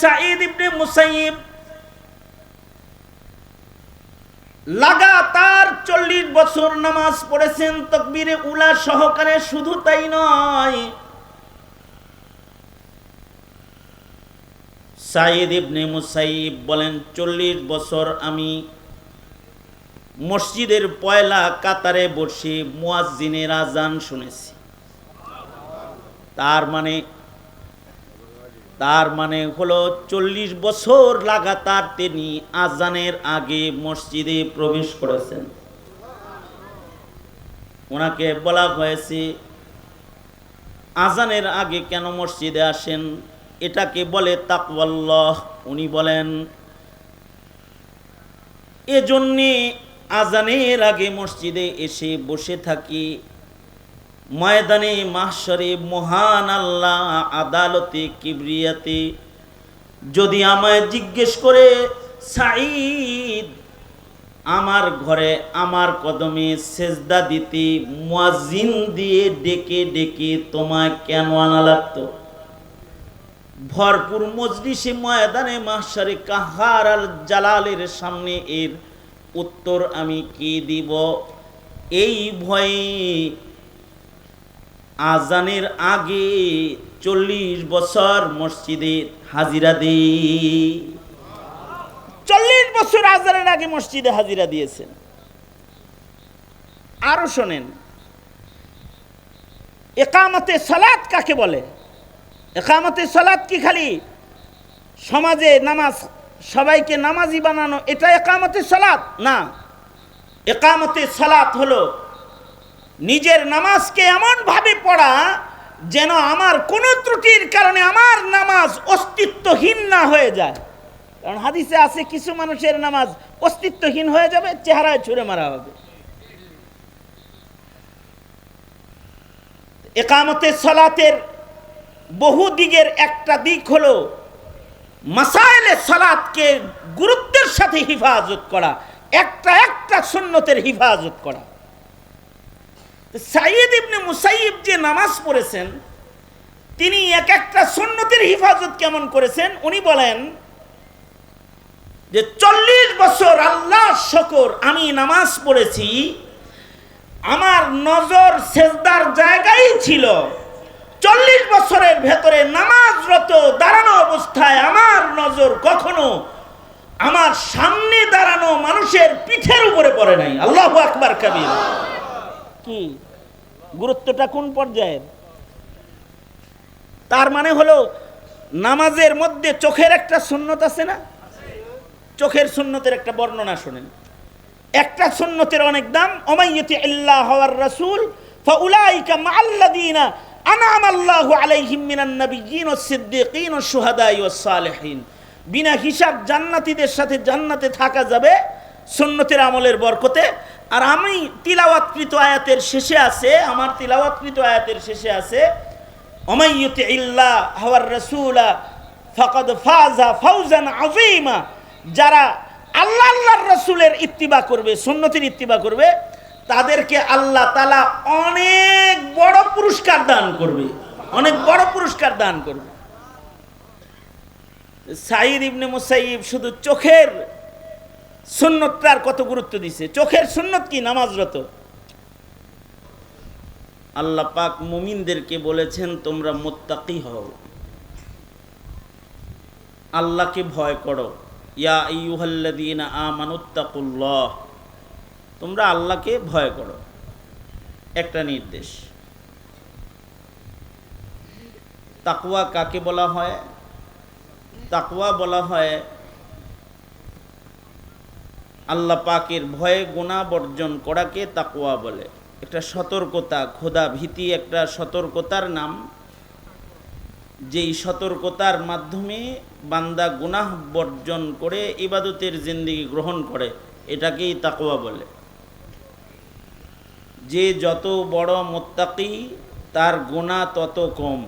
সাঈদ ইবনে মুসাইয়িব লাগাতার 40 বছর নামাজ পড়েছেন তাকবীরে উলা সহকারে। শুধু তাই নয়, সাঈদ ইবনে মুসাইয়িব বলেন 40 বছর আমি মসজিদের পয়লা কাতারে বসে মুয়াজ্জিনের আজান শুনেছি। তার মানে হলো 40 বছর লাগাতার তিনি আজানের আগে মসজিদে প্রবেশ করেছেন। ওনাকে বলা হয়েছে আজানের আগে কেন মসজিদে আসেন, এটাকে বলে তাকওয়াল্লাহ। উনি বলেন এজন্যে আজানের আগে মসজিদে এসে বসে থাকি, ময়দানে মাহশরে মহান আল্লাহ আদালতে কিবরিয়াতে যদি আমায় জিজ্ঞেস করে সাঈদ আমার ঘরে আমার কদমে সেজদা দিতে মুয়াজ্জিন দিয়ে ডেকে ডেকে তোমায় কেন আনা লাগতো, ভরপুর মজলিসে ময়দানে মাহশরে কাহার আর জালালের সামনে এর উত্তর আমি কি দিব, এই ভয়ে আজানের আগে 40 বছর মসজিদে হাজিরা দিই। 40 বছর আজানের আগে মসজিদে হাজিরা দিয়েছেন। আরো শোনেন, ইকামতে সালাত কাকে বলে? ইকামতে সালাত কি খালি সমাজে নামাজ সবাইকে নামাজি বানানো এটা ইকামতে সালাত না। ইকামতে সালাত হলো নিজের নামাজকে এমন ভাবে পড়া যেন আমার কোন ত্রুটির কারণে আমার নামাজ অস্তিত্বহীন না হয়ে যায়। কারণ হাদিসে আছে কিছু মানুষের নামাজ অস্তিত্বহীন হয়ে যাবে, চেহারায় ছুঁড়ে মারা হবে। ইকামতে সালাতের বহু দিকের একটা দিক হলো মাসাইলে সালাতকে গুরুত্বের সাথে হিফাজত করা, একটা সুন্নতের হিফাজত করা। সাঈদ ইবনে মুসাইয়িব যে নামাজ পড়েছেন তিনি একটা সুন্নতের হিফাজত কেমন করেছেন উনি বলেন যে 40 বছর আল্লাহর শুকর আমি নামাজ পড়েছি, আমার নজর সেজদার জায়গায় ছিল। 40 বছরের ভেতরে নামাজরত দাঁড়ানো অবস্থায় আমার নজর কখনো আমার সামনে দাঁড়ানো মানুষের পিঠের উপরে পড়ে নাই। আল্লাহু আকবার কাবীর। কি গুরুত্বটা কোন পর্যায়ের? তার মানে হলো নামাজের মধ্যে চোখের একটা সুন্নত আছে না? চোখের সুন্নতের একটা বর্ণনা শুনেন। একটা সুন্নতের অনেক দাম। ওমাইয়ুতি আল্লাহ ওয়ার রাসূল ফাউলাইকা মাআল্লাযিনা আনআমা আল্লাহু আলাইহিম মিনান নাবিয়্যিন ওয়াস সিদ্দীকিন ওয়াস শুহাদাই ওয়াস সালিহিন। বিনা হিসাব জান্নাতীদের সাথে জান্নাতে থাকা যাবে সুন্নতের আমলের বরকতে। আর আমি তিলাওয়াতকৃত আয়াতের শেষে আছে, আমার তিলাওয়াতকৃত আয়াতের শেষে আছে ওমাইয়ুতি আল্লাহ ওয়ার রাসূলা ফাকাদ ফাযা ফাওজান আযীমা। যারা আল্লাহর রাসূলের ইত্তিবা করবে, সুন্নতের ইত্তিবা করবে, তাদেরকে আল্লাহ তাআলা অনেক বড় পুরস্কার দান করবে, অনেক বড় পুরস্কার দান করবে। সাঈদ ইবনে মুসাইয়িব শুধু চোখের সুন্নতটার কত গুরুত্ব দিছে। চোখের সুন্নত কি? নামাজরত। আল্লাহ পাক মুমিনদেরকে বলেছেন তোমরা মুত্তাকি হও, আল্লাহকে ভয় করো। ইয়া আইয়ুহাল্লাযীনা আমানুত্তাকুল্লাহ, তোমরা আল্লাহকে ভয় করো। একটা নির্দেশ। তাকওয়া কাকে বলা হয়? তাকওয়া বলা হয় আল্লাহ পাকের ভয়ে গুনাহ বর্জন করাকে তাকওয়া বলে। একটা সতর্কতা, খোদা ভীতি একটা সতর্কতার নাম। যেই সতর্কতার মাধ্যমে বান্দা গুনাহ বর্জন করে ইবাদতের জিন্দেগি গ্রহণ করে, এটাকেই তাকওয়া বলে। যে যত বড় মুত্তাকি তার গুনাহ তত কম।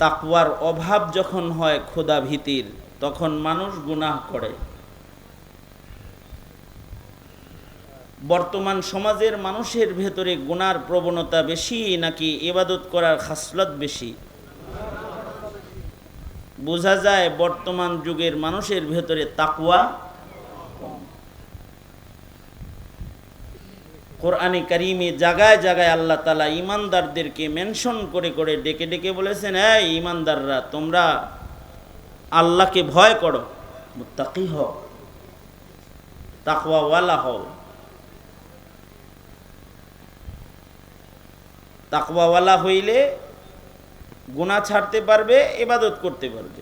তাকওয়ার অভাব যখন হয় খোদা ভীতির, তখন মানুষ গুনাহ করে। বর্তমান সমাজের মানুষের ভেতরে গুনার প্রবণতা বেশি নাকি ইবাদত করার খাসলত বেশি? বোঝা যায় বর্তমান যুগের মানুষের ভেতরে তাকওয়া কম। কোরআনে কারিমে জায়গায় জায়গায় আল্লাহ তাআলা ঈমানদারদেরকে মেনশন করে করে ডেকে ডেকে বলেছেন, এই ঈমানদাররা তোমরা আল্লাহকে ভয় করো, মুত্তাকি হও, তাকওয়াওয়ালা হও। তাকওয়াওয়ালা হইলে গুনাহ ছাড়তে পারবে, ইবাদত করতে পারবে।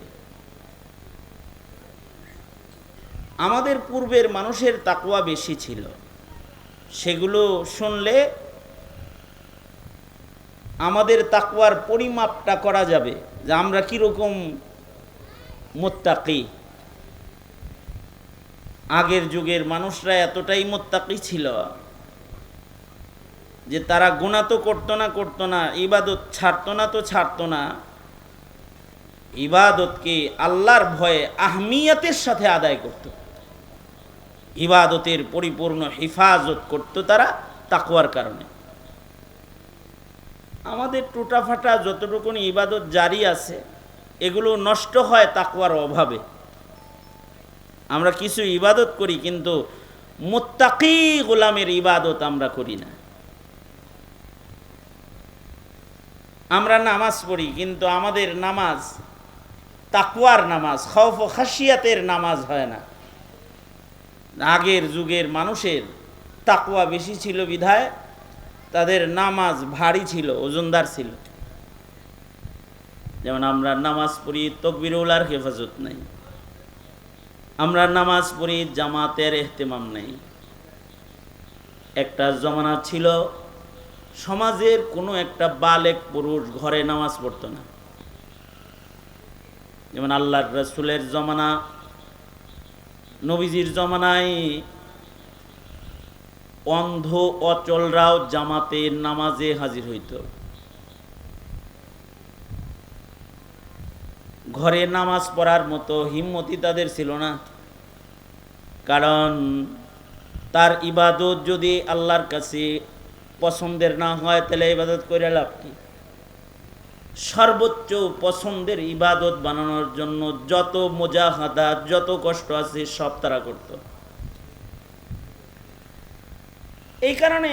আমাদের পূর্বের মানুষের তাকওয়া বেশি ছিল, সেগুলো শুনলে আমাদের তাকওয়ার পরিমাপটা করা যাবে যে আমরা কিরকম মুত্তাকি। আগের যুগের মানুষরা এতটাই মুত্তাকি ছিল যে তারা গুনাহ তো করতো না, ইবাদত ছাড়তো না, ইবাদতকে আল্লাহর ভয়ে আহমিয়তের সাথে আদায় করত, ইবাদতের পরিপূর্ণ হিফাজত করত তারা তাকওয়ার কারণে। আমাদের টুটাফাটা যতটুকু ইবাদত জারি আছে এগুলো নষ্ট হয় তাকওয়ার অভাবে। আমরা কিছু ইবাদত করি কিন্তু মুত্তাকি গোলামের ইবাদত আমরা করি না। আমরা নামাজ পড়ি কিন্তু আমাদের নামাজ তাকওয়ার নামাজ, খৌফ ও খাশিয়াতের নামাজ হয় না। আগের যুগের মানুষের তাকওয়া বেশি ছিল বিধায় তাদের নামাজ ভারী ছিল, ওজনদার ছিল। যেমন আমরা নামাজ পড়ি তাকবীরুল্লাহর হেফাজত নাই, আমরা নামাজ পড়ি জামাতের ইহতিমাম নাই। একটা জমানা ছিল সমাজের কোনো একটা বালেক পুরুষ ঘরে নামাজ পড়তো না। যেমন আল্লাহর রাসূলের জমানা, নবীজির জমানায় অন্ধ অচলরাও জামাতের নামাজে হাজির হইত। ঘরে নামাজ পড়ার মতো হিম্মতি তাদের ছিল না, কারণ তার ইবাদত যদি আল্লাহর কাছে পছন্দের না হয় তাহলে ইবাদত করে লাভ কি? সর্বোচ্চ পছন্দের ইবাদত বানানোর জন্য যত মুজাহাদাত, যত কষ্ট আছে সব তারা করত। এই কারণে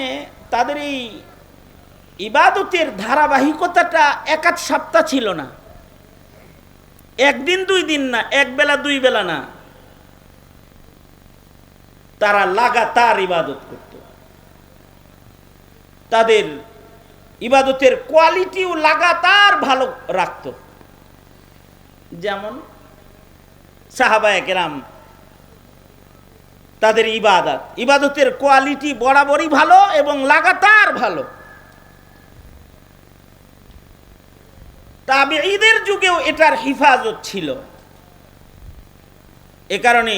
তাদের এই ইবাদতের ধারাবাহিকতাটা এক আধ সপ্তাহ ছিল না, একদিন দুই দিন না, এক বেলা দুই বেলা না, তারা লাগাতার ইবাদত করত। তাদের ইবাদতের কোয়ালিটিও লাগাতার ভালো রাখত। যেমন সাহাবায়ে কেরাম, তাদের ইবাদতের কোয়ালিটি বরাবরই ভালো এবং লাগাতার ভালো। তাবেঈদের যুগেও এটার হিফাজত ছিল। এ কারণে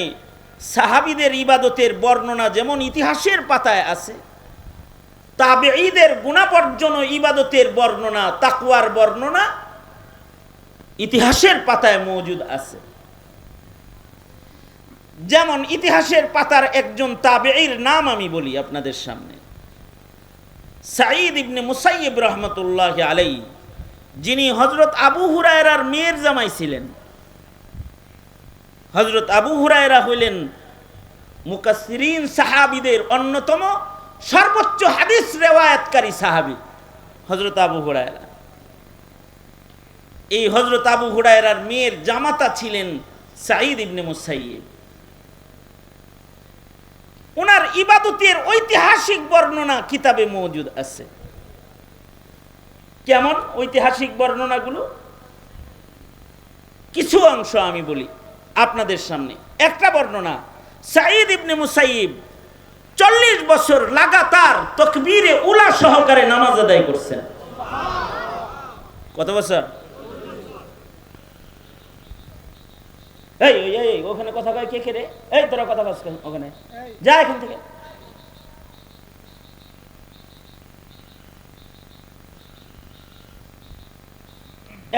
সাহাবীদের ইবাদতের বর্ণনা যেমন ইতিহাসের পাতায় আছে, তাবেঈদের গুণাবর্জন ইবাদতের বর্ণনা, তাকওয়ার বর্ণনা ইতিহাসের পাতায় মওজুদ আছে। যেমন ইতিহাসের পাতার একজন তাবেঈর নাম আমি বলি আপনাদের সামনে, সাঈদ ইবনে মুসাইয়িব রাহমাতুল্লাহি আলাইহি, যিনি হযরত আবু হুরায়রার মেয়ের জামাই ছিলেন। হযরত আবু হুরায়রা হইলেন মুকাসসিরিন সাহাবীদের অন্যতম সর্বোচ্চ হাদিস রিওয়ায়াতকারী সাহাবী হযরত আবু হুরায়রা। এই হযরত আবু হুরায়রার মেয়ের জামাতা ছিলেন সাঈদ ইবনে মুসাইয়িব। ওনার ইবাদতের ঐতিহাসিক বর্ণনা কিতাবে মওজুদ আছে। কেমন ঐতিহাসিক বর্ণনাগুলো? কিছু অংশ আমি বলি আপনাদের সামনে। একটা বর্ণনা, সাঈদ ইবনে মুসাইয়িব 40 বছর লাগাতার তাকবীরে উলা সহকারে নামাজ আদায় করছেন। কত বছর? এই ওখানে কথা কয় কে রে? এই তোরা কথা বলছ ওখানে, যা এখান থেকে।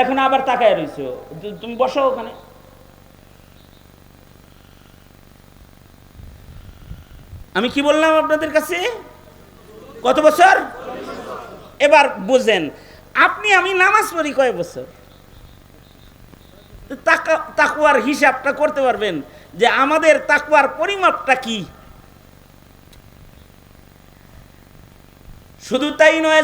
এখন আবার তাকায় রইছো, তুমি বসো ওখানে। আমি কি বললাম আপনাদের কাছে? কত বছর? এবার বুঝেন, আপনি আমি নামাজ পড়ি কয় বছর? তাকওয়ার হিসাবটা করতে পারবেন যে আমাদের তাকওয়ার পরিমাপটা কি। শুধু তাই নয়,